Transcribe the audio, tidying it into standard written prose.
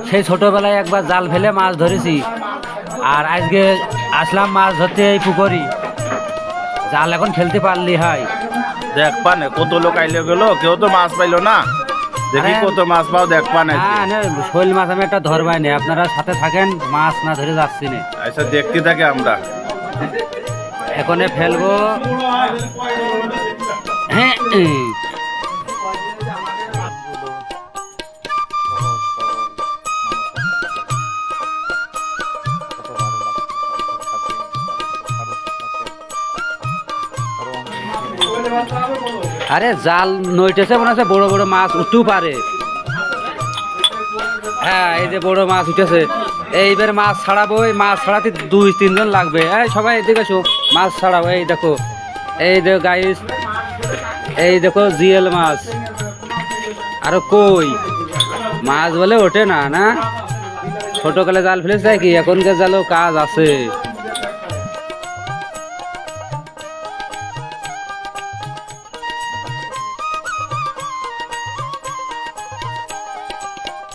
সেই ছোটবেলায় একবার জাল ফেলে মাছ ধরেছি, আর আজকে আসলাম মাছ ধরতে এই পুকুরি। জাল এখন ফেলতে পারলি হয়। দেখ পানে কত লোক আইলে গেল, কেউ তো মাছ পাইলো না। দেখি আরে, কত মাছ পাও, দেখ পানে। হ্যাঁ না, শৈল মাছ আমি একটা ধরবাই না, আপনারা সাথে থাকেন, মাছ না ধরে যাচ্ছি না। আচ্ছা দেখতে থাকে আমরা। এখনে ফেলবো। হ্যাঁ আরে জাল নইটেছে, মনে হচ্ছে বড় বড় মাছ উঠতেও পারে। হ্যাঁ এই যে বড় মাছ উঠেছে, এইবার মাছ ছাড়াবো। এই মাছ ছাড়াতে 2-3 জন লাগবে। এই সবাই এদিকে এসো, মাছ ছাড়াবো। এই দেখো, এই দেখো গাইস, এই দেখো জিএল মাছ। আরো কই মাছ বলে ওঠে না, না ছোটকালে জাল ফেলেছে কি, এখনকার জালও কাজ আছে।